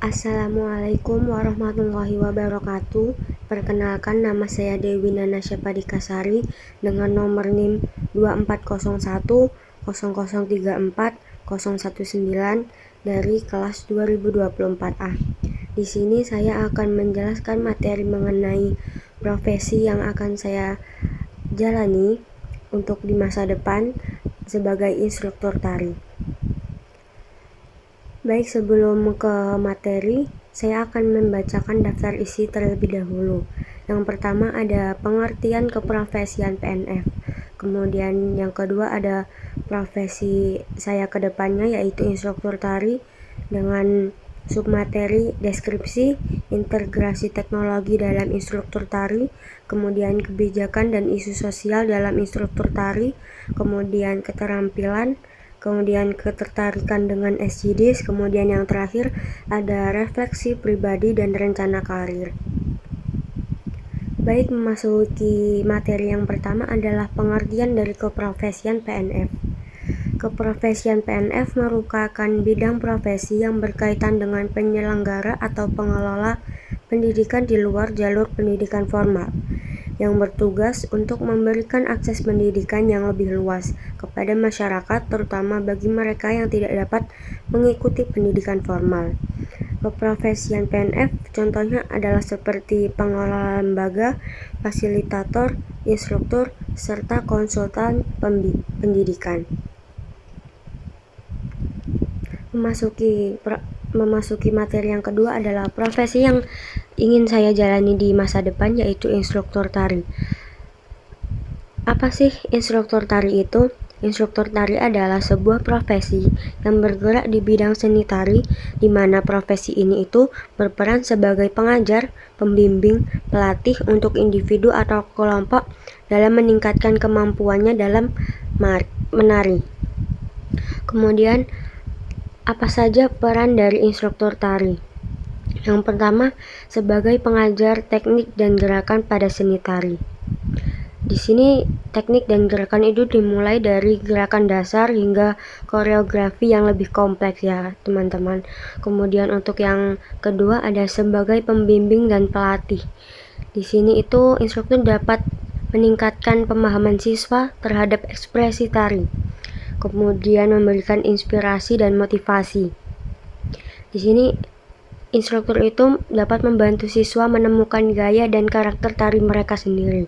Assalamualaikum warahmatullahi wabarakatuh. Perkenalkan, nama saya Dewi Nanasya Padikasari dengan nomor NIM 24010034 dari kelas 2024A. Di sini saya akan menjelaskan materi mengenai profesi yang akan saya jalani untuk di masa depan sebagai instruktur tari. Baik, sebelum ke materi, saya akan membacakan daftar isi terlebih dahulu. Yang pertama ada pengertian keprofesian PNF. Kemudian yang kedua ada profesi saya ke depannya, yaitu instruktur tari, dengan submateri deskripsi, integrasi teknologi dalam instruktur tari, kemudian kebijakan dan isu sosial dalam instruktur tari, kemudian keterampilan, kemudian ketertarikan dengan SJDs, kemudian yang terakhir ada refleksi pribadi dan rencana karir. Baik, memasuki materi yang pertama adalah pengertian dari keprofesian PNF. Keprofesian PNF merupakan bidang profesi yang berkaitan dengan penyelenggara atau pengelola pendidikan di luar jalur pendidikan formal, yang bertugas untuk memberikan akses pendidikan yang lebih luas kepada masyarakat, terutama bagi mereka yang tidak dapat mengikuti pendidikan formal. Keprofesian PNF contohnya adalah seperti pengelola lembaga, fasilitator, instruktur, serta konsultan pendidikan. Memasuki materi yang kedua adalah profesi yang ingin saya jalani di masa depan, yaitu instruktur tari. Apa sih instruktur tari itu? Instruktur tari adalah sebuah profesi yang bergerak di bidang seni tari, di mana profesi ini itu berperan sebagai pengajar, pembimbing, pelatih untuk individu atau kelompok dalam meningkatkan kemampuannya dalam menari. Kemudian, apa saja peran dari instruktur tari? Yang pertama, sebagai pengajar teknik dan gerakan pada seni tari. Di sini teknik dan gerakan itu dimulai dari gerakan dasar hingga koreografi yang lebih kompleks ya teman-teman. Kemudian untuk yang kedua ada sebagai pembimbing dan pelatih. Di sini itu instruktur dapat meningkatkan pemahaman siswa terhadap ekspresi tari, kemudian memberikan inspirasi dan motivasi. Di sini instruktur itu dapat membantu siswa menemukan gaya dan karakter tari mereka sendiri.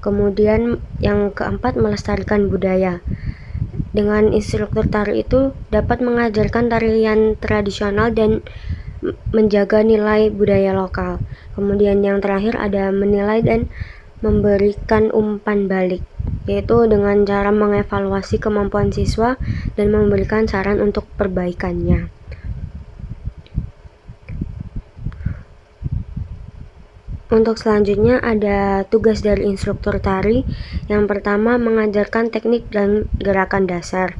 Kemudian yang keempat, melestarikan budaya. Dengan instruktur tari itu dapat mengajarkan tarian tradisional dan menjaga nilai budaya lokal. Kemudian yang terakhir ada menilai dan memberikan umpan balik, yaitu dengan cara mengevaluasi kemampuan siswa dan memberikan saran untuk perbaikannya. Untuk selanjutnya ada tugas dari instruktur tari. Yang pertama, mengajarkan teknik dan gerakan dasar.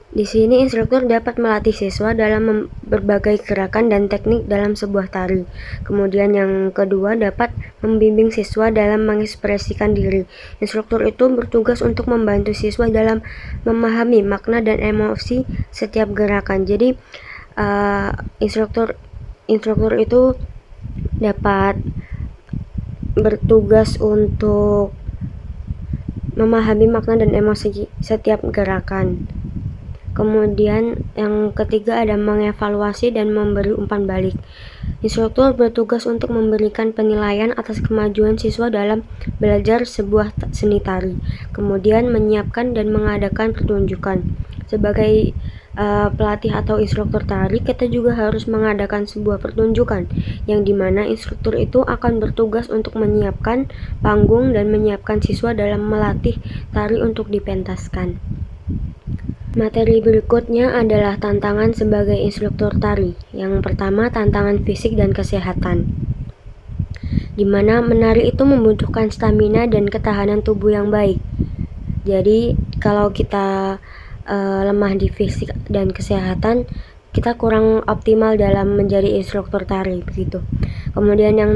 Di sini instruktur dapat melatih siswa dalam berbagai gerakan dan teknik dalam sebuah tari. Kemudian yang kedua, dapat membimbing siswa dalam mengekspresikan diri. Instruktur itu bertugas untuk membantu siswa dalam memahami makna dan emosi setiap gerakan. Jadi instruktur itu dapat bertugas untuk memahami makna dan emosi setiap gerakan. Kemudian yang ketiga ada mengevaluasi dan memberi umpan balik. Instruktur bertugas untuk memberikan penilaian atas kemajuan siswa dalam belajar sebuah seni tari. Kemudian menyiapkan dan mengadakan pertunjukan. Sebagai pelatih atau instruktur tari, kita juga harus mengadakan sebuah pertunjukan yang dimana instruktur itu akan bertugas untuk menyiapkan panggung dan menyiapkan siswa dalam melatih tari untuk dipentaskan. Materi berikutnya adalah tantangan sebagai instruktur tari. Yang pertama, tantangan fisik dan kesehatan, di mana menari itu membutuhkan stamina dan ketahanan tubuh yang baik. Jadi kalau kita lemah di fisik dan kesehatan, kita kurang optimal dalam menjadi instruktur tari begitu. Kemudian yang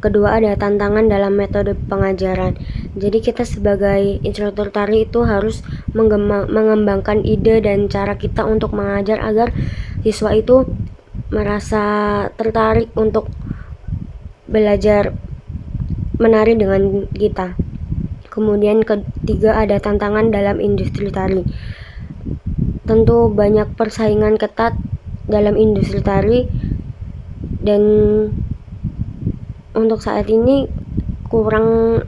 kedua ada tantangan dalam metode pengajaran. Jadi kita sebagai instruktur tari itu harus mengembangkan ide dan cara kita untuk mengajar agar siswa itu merasa tertarik untuk belajar menari dengan kita. Kemudian ketiga ada tantangan dalam industri tari. Tentu banyak persaingan ketat dalam industri tari, dan untuk saat ini kurang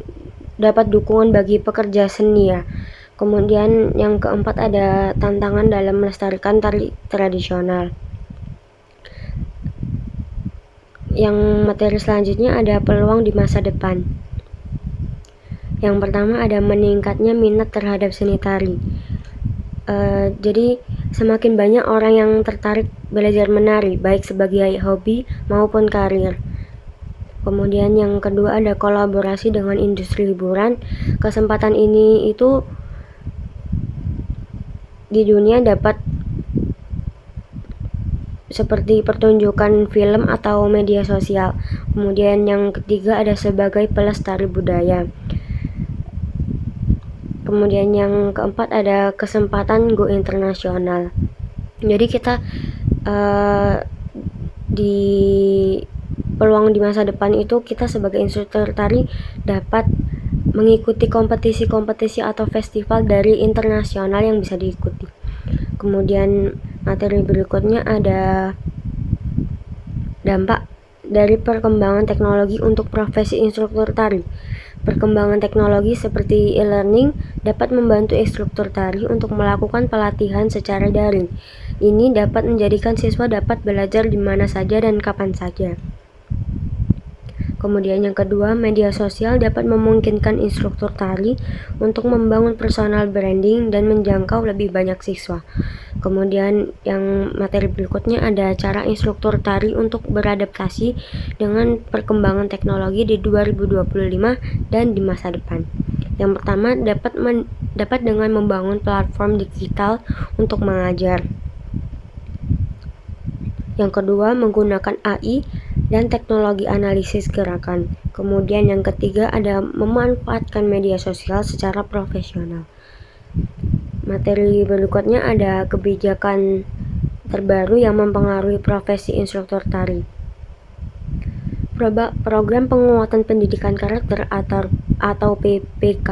dapat dukungan bagi pekerja seni ya. Kemudian yang keempat ada tantangan dalam melestarikan tari tradisional. Yang materi selanjutnya ada peluang di masa depan. Yang pertama ada meningkatnya minat terhadap seni tari. Jadi semakin banyak orang yang tertarik belajar menari, baik sebagai hobi maupun karir. Kemudian yang kedua ada kolaborasi dengan industri hiburan. Kesempatan ini itu di dunia dapat seperti pertunjukan film atau media sosial. Kemudian yang ketiga ada sebagai pelestari budaya. Kemudian yang keempat ada kesempatan go internasional. Jadi kita di peluang di masa depan itu kita sebagai instruktur tari dapat mengikuti kompetisi-kompetisi atau festival dari internasional yang bisa diikuti. Kemudian materi berikutnya ada dampak dari perkembangan teknologi untuk profesi instruktur tari. Perkembangan teknologi seperti e-learning dapat membantu instruktur tari untuk melakukan pelatihan secara daring. Ini dapat menjadikan siswa dapat belajar di mana saja dan kapan saja. Kemudian yang kedua, media sosial dapat memungkinkan instruktur tari untuk membangun personal branding dan menjangkau lebih banyak siswa. Kemudian yang materi berikutnya ada cara instruktur tari untuk beradaptasi dengan perkembangan teknologi di 2025 dan di masa depan. Yang pertama dapat dengan membangun platform digital untuk mengajar. Yang kedua, menggunakan AI dan teknologi analisis gerakan. Kemudian yang ketiga ada memanfaatkan media sosial secara profesional. Materi berikutnya ada kebijakan terbaru yang mempengaruhi profesi instruktur tari. Program penguatan pendidikan karakter atau PPK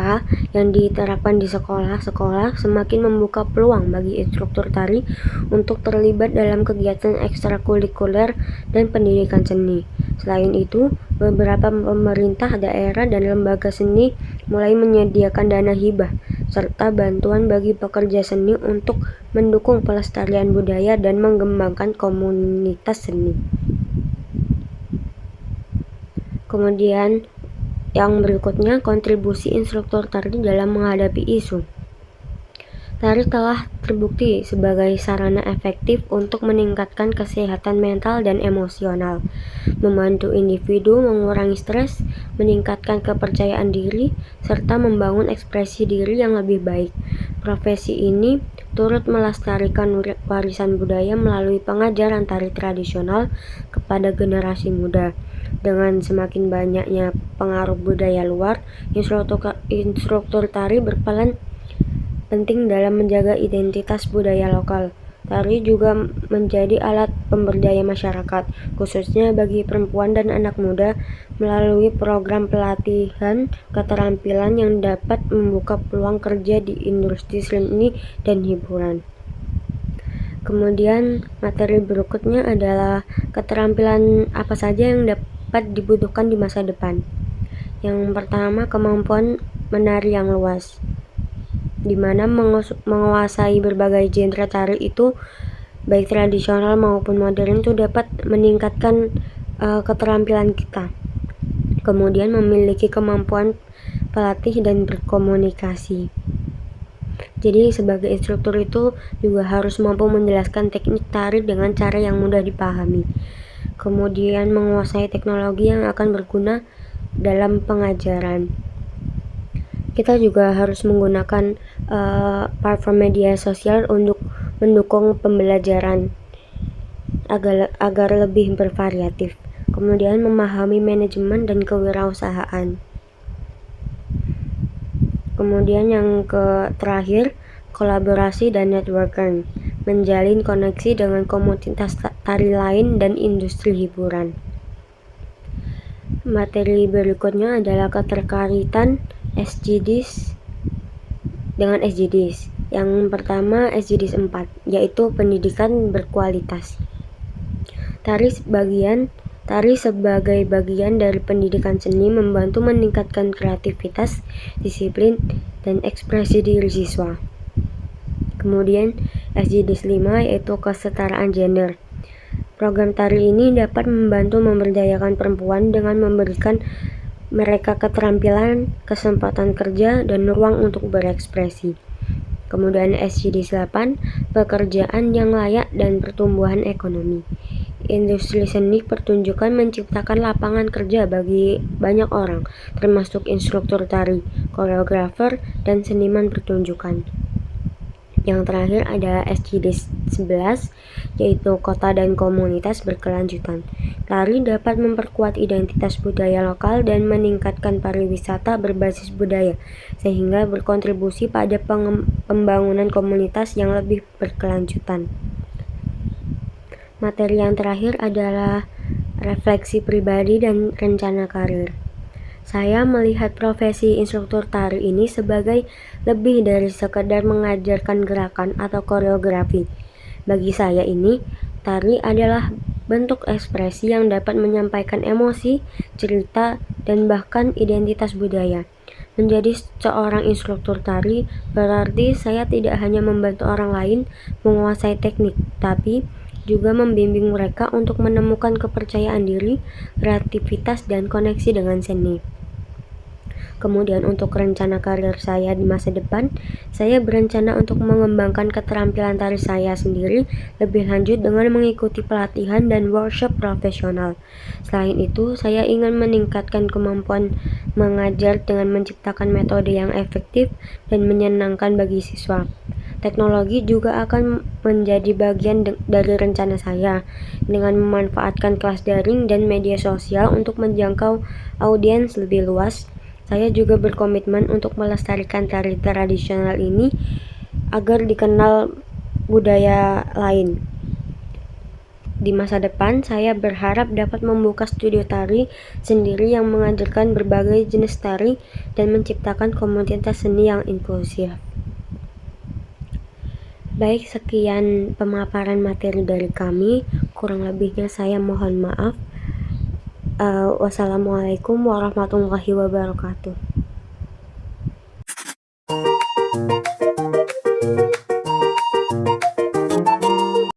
yang diterapkan di sekolah-sekolah semakin membuka peluang bagi instruktur tari untuk terlibat dalam kegiatan ekstrakurikuler dan pendidikan seni. Selain itu, beberapa pemerintah daerah dan lembaga seni mulai menyediakan dana hibah serta bantuan bagi pekerja seni untuk mendukung pelestarian budaya dan mengembangkan komunitas seni. Kemudian yang berikutnya, kontribusi instruktur tari dalam menghadapi isu. Tari telah terbukti sebagai sarana efektif untuk meningkatkan kesehatan mental dan emosional, membantu individu mengurangi stres, meningkatkan kepercayaan diri, serta membangun ekspresi diri yang lebih baik. Profesi ini turut melestarikan warisan budaya melalui pengajaran tari tradisional kepada generasi muda. Dengan semakin banyaknya pengaruh budaya luar, instruktur tari berperan penting dalam menjaga identitas budaya lokal. Tari juga menjadi alat pemberdaya masyarakat, khususnya bagi perempuan dan anak muda, melalui program pelatihan keterampilan yang dapat membuka peluang kerja di industri seni dan hiburan. Kemudian materi berikutnya adalah keterampilan apa saja yang dapat dibutuhkan di masa depan. Yang pertama, kemampuan menari yang luas, di mana menguasai berbagai genre tari itu baik tradisional maupun modern itu dapat meningkatkan keterampilan kita. Kemudian memiliki kemampuan pelatih dan berkomunikasi. Jadi sebagai instruktur itu juga harus mampu menjelaskan teknik tari dengan cara yang mudah dipahami. Kemudian menguasai teknologi yang akan berguna dalam pengajaran. Kita juga harus menggunakan platform media sosial untuk mendukung pembelajaran agar lebih bervariatif. Kemudian memahami manajemen dan kewirausahaan. Kemudian yang terakhir, kolaborasi dan networking. menjalin koneksi dengan komunitas tari lain dan industri hiburan. Materi berikutnya adalah keterkaitan SDGs dengan SDGs. Yang pertama SDGs 4, yaitu pendidikan berkualitas. Tari sebagai bagian dari pendidikan seni membantu meningkatkan kreativitas, disiplin, dan ekspresi diri siswa. Kemudian SDGs 5 yaitu kesetaraan gender. Program tari ini dapat membantu memberdayakan perempuan dengan memberikan mereka keterampilan, kesempatan kerja, dan ruang untuk berekspresi. Kemudian SDGs 8, pekerjaan yang layak dan pertumbuhan ekonomi. Industri seni pertunjukan menciptakan lapangan kerja bagi banyak orang, termasuk instruktur tari, koreografer, dan seniman pertunjukan. Yang terakhir ada SDGs 11, yaitu kota dan komunitas berkelanjutan. Tari dapat memperkuat identitas budaya lokal dan meningkatkan pariwisata berbasis budaya, sehingga berkontribusi pada pembangunan komunitas yang lebih berkelanjutan. Materi yang terakhir adalah refleksi pribadi dan rencana karir. Saya melihat profesi instruktur tari ini sebagai lebih dari sekedar mengajarkan gerakan atau koreografi. Bagi saya ini, tari adalah bentuk ekspresi yang dapat menyampaikan emosi, cerita, dan bahkan identitas budaya. Menjadi seorang instruktur tari berarti saya tidak hanya membantu orang lain menguasai teknik, tapi juga membimbing mereka untuk menemukan kepercayaan diri, kreativitas, dan koneksi dengan seni. Kemudian untuk rencana karir saya di masa depan, saya berencana untuk mengembangkan keterampilan tari saya sendiri lebih lanjut dengan mengikuti pelatihan dan workshop profesional. Selain itu, saya ingin meningkatkan kemampuan mengajar dengan menciptakan metode yang efektif dan menyenangkan bagi siswa. Teknologi juga akan menjadi bagian dari rencana saya dengan memanfaatkan kelas daring dan media sosial untuk menjangkau audiens lebih luas. Saya juga berkomitmen untuk melestarikan tari tradisional ini agar dikenal budaya lain. Di masa depan, saya berharap dapat membuka studio tari sendiri yang mengajarkan berbagai jenis tari dan menciptakan komunitas seni yang inklusif. Baik, sekian pemaparan materi dari kami. Kurang lebihnya saya mohon maaf. Wassalamualaikum warahmatullahi wabarakatuh.